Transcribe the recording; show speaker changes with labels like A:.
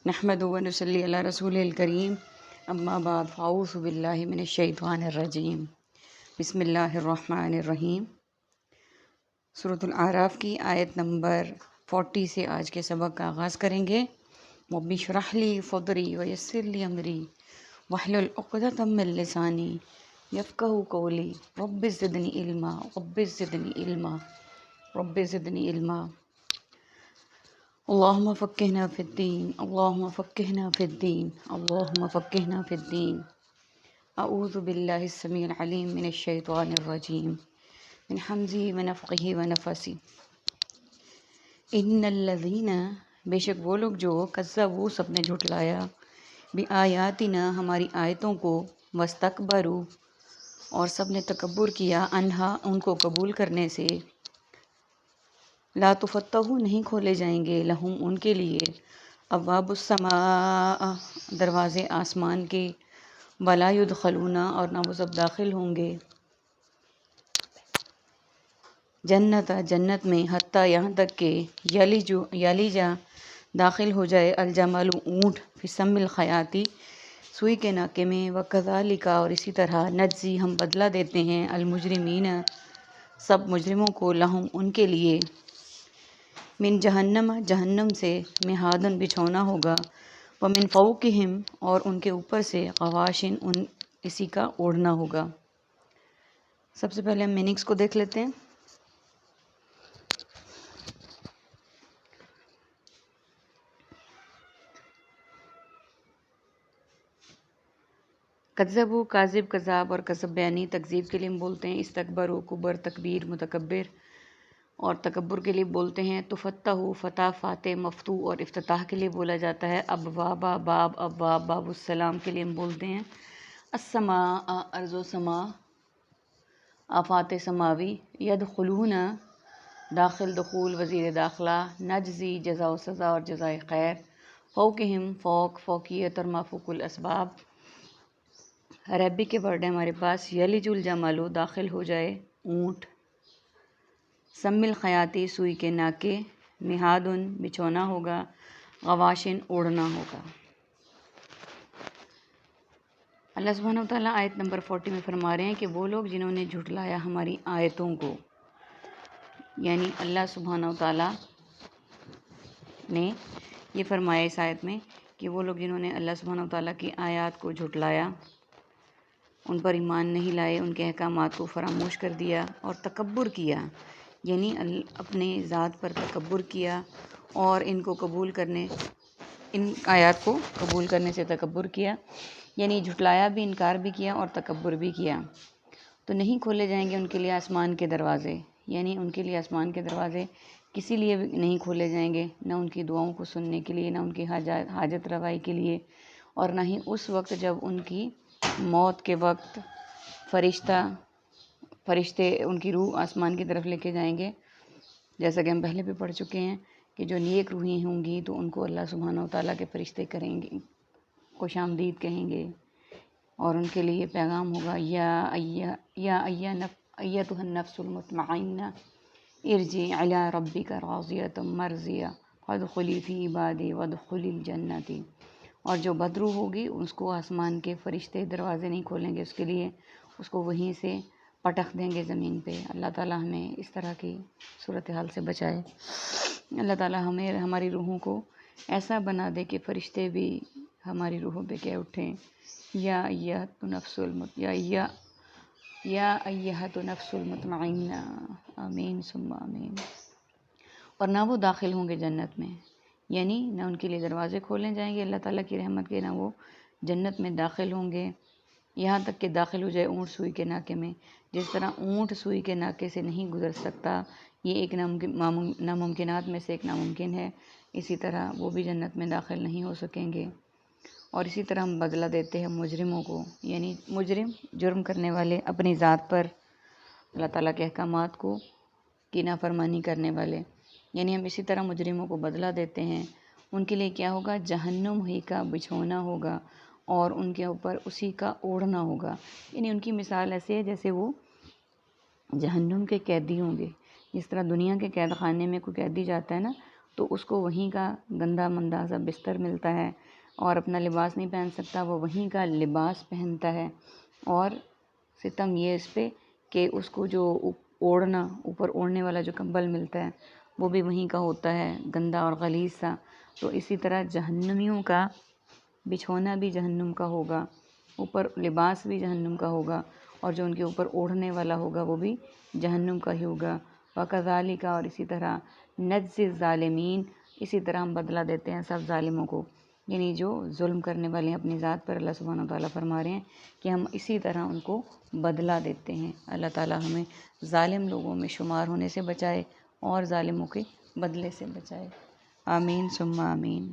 A: نحمد و نصلی علی رسول الکریم اما بعد فاعوذ باللہ من الشیطان الرجیم بسم اللہ الرحمن الرحیم۔ سورۃ الاعراف کی آیت نمبر 40 سے آج کے سبق کا آغاز کریں گے۔ رب اشرح لی صدری ویسر لی امری واحلل عقدۃ من لسانی یفقہوا قولی رب زدنی علما رب زدنی علما رب زدنی علما۔ اللہم فقہنا فی الدین اللہم فقہنا فی الدین اللہم فقہنا فی الدین۔ اعوذ باللہ السمیع العلیم من الشیطان الرجیم من حمزہ ونفخہ ونفثہ۔ ان الذین، بے شک وہ لوگ جو کذبوا، سب نے جھٹلایا، بآیاتنا، ہماری آیتوں کو، واستکبروا، اور سب نے تکبر کیا، عنہا، ان کو قبول کرنے سے، لا تفتح، نہیں کھولے جائیں گے، لہم، ان کے لیے، ابواب السماء، دروازے آسمان کے، ولا یدخلون، اور نہ وہ سب داخل ہوں گے، جنت، جنت میں، حتیٰ، یہاں تک کہ، یلجا، داخل ہو جائے، الجمل، اونٹ، فی سم الخیاطی، سوئی کے ناکے میں، وکذالک، اور اسی طرح، نجزی، ہم بدلہ دیتے ہیں، المجرمین، سب مجرموں کو، لہم، ان کے لیے، من جہنم، جہنم سے، مہادن، بچھونا ہوگا، ومن فوقہم، اور ان کے اوپر سے، غواشن، ان اسی کا اوڑھنا ہوگا۔ سب سے پہلے ہم میننگس کو دیکھ لیتے ہیں۔ کذبوا، کاذب، کذاب، اور کذب بیانی تکذیب کے لیے ہم بولتے ہیں۔ استکبروا، کبر، تکبیر، متکبر، اور تکبر کے لیے بولتے ہیں۔ تفتح، فتح، فاتح، مفتوح، اور افتتاح کے لیے بولا جاتا ہے۔ ابوابا، باب، ابواب، باب السلام کے لیے ہم بولتے ہیں۔ السماء، ارض و سما، آفات سماوی۔ یدخلون، داخل، دخول، وزیر داخلہ۔ نجزی، جزا و سزا اور جزائے خیر۔ فوقہم، فوق، فوقیت اور مافوق الاسباب۔ عربی کے ورڈ ہے ہمارے پاس۔ یلج الجمل، داخل ہو جائے اونٹ۔ سم الخیاطی، سوئی کے ناکے۔ مہادن، بچھونا ہوگا۔ غواشن، اوڑھنا ہوگا۔ اللہ سبحانہ و تعالیٰ آیت نمبر 40 میں فرما رہے ہیں کہ وہ لوگ جنہوں نے جھٹلایا ہماری آیتوں کو، یعنی اللہ سبحانہ و تعالیٰ نے یہ فرمایا اس آیت میں کہ وہ لوگ جنہوں نے اللہ سبحانہ و تعالیٰ کی آیات کو جھٹلایا، ان پر ایمان نہیں لائے، ان کے احکامات کو فراموش کر دیا اور تکبر کیا، یعنی اپنے ذات پر تکبر کیا اور ان آیات کو قبول کرنے سے تکبر کیا، یعنی جھٹلایا بھی، انکار بھی کیا اور تکبر بھی کیا، تو نہیں کھولے جائیں گے ان کے لیے آسمان کے دروازے، یعنی ان کے لیے آسمان کے دروازے کسی لیے بھی نہیں کھولے جائیں گے، نہ ان کی دعاؤں کو سننے کے لیے، نہ ان کی حاجت روائی کے لیے، اور نہ ہی اس وقت جب ان کی موت کے وقت فرشتے ان کی روح آسمان کی طرف لے کے جائیں گے، جیسا کہ ہم پہلے بھی پڑھ چکے ہیں کہ جو نیک روحیں ہوں گی تو ان کو اللہ سبحانہ و تعالیٰ کے فرشتے کریں گے، خوش آمدید کہیں گے، اور ان کے لیے پیغام ہوگا، یا ایتھا النفس المطمئنہ ارجعی الی ربک راضیۃ مرضیہ فادخلی فی عبادی وادخلی الجنۃ۔ اور جو بدروح ہوگی اس کو آسمان کے فرشتے دروازے نہیں کھولیں گے اس کے لیے، اس کو وہیں سے پٹخ دیں گے زمین پہ۔ اللہ تعالیٰ ہمیں اس طرح کی صورتحال سے بچائے۔ اللہ تعالیٰ ہماری روحوں کو ایسا بنا دے کہ فرشتے بھی ہماری روحوں پہ کہہ اٹھیں، یا ایھا النفس المطمئنہ، آمین ثم آمین۔ اور نہ وہ داخل ہوں گے جنت میں، یعنی نہ ان کے لیے دروازے کھولے جائیں گے اللہ تعالیٰ کی رحمت کے، نہ وہ جنت میں داخل ہوں گے، یہاں تک کہ داخل ہو جائے اونٹ سوئی کے ناکے میں۔ جس طرح اونٹ سوئی کے ناکے سے نہیں گزر سکتا، یہ ایک ناممکنات میں سے ایک ناممکن ہے، اسی طرح وہ بھی جنت میں داخل نہیں ہو سکیں گے۔ اور اسی طرح ہم بدلہ دیتے ہیں مجرموں کو، یعنی مجرم، جرم کرنے والے، اپنی ذات پر اللہ تعالیٰ کے احکامات کی نافرمانی کرنے والے، یعنی ہم اسی طرح مجرموں کو بدلہ دیتے ہیں۔ ان کے لیے کیا ہوگا؟ جہنم ہی کا بچھونا ہوگا اور ان کے اوپر اسی کا اوڑھنا ہوگا، یعنی ان کی مثال ایسے ہے جیسے وہ جہنم کے قیدی ہوں گے۔ جس طرح دنیا کے قید خانے میں کوئی قیدی جاتا ہے نا، تو اس کو وہیں کا گندا مندا سا بستر ملتا ہے اور اپنا لباس نہیں پہن سکتا، وہ وہیں کا لباس پہنتا ہے، اور ستم یہ اس پہ کہ اس کو جو اوڑھنا، اوپر اوڑھنے والا جو کمبل ملتا ہے وہ بھی وہیں کا ہوتا ہے، گندا اور غلیظ سا۔ تو اسی طرح جہنمیوں کا بچھونا بھی جہنم کا ہوگا، اوپر لباس بھی جہنم کا ہوگا، اور جو ان کے اوپر اوڑھنے والا ہوگا وہ بھی جہنم کا ہی ہوگا۔ وَكَذَلِكَ، اور اسی طرح نَجْزِي الظَّالِمِينَ، اسی طرح ہم بدلہ دیتے ہیں سب ظالموں کو، یعنی جو ظلم کرنے والے ہیں اپنی ذات پر۔ اللہ سبحانہ وتعالیٰ فرما رہے ہیں کہ ہم اسی طرح ان کو بدلہ دیتے ہیں۔ اللہ تعالیٰ ہمیں ظالم لوگوں میں شمار ہونے سے بچائے اور ظالموں کے بدلے سے بچائے۔ آمین ثم آمین۔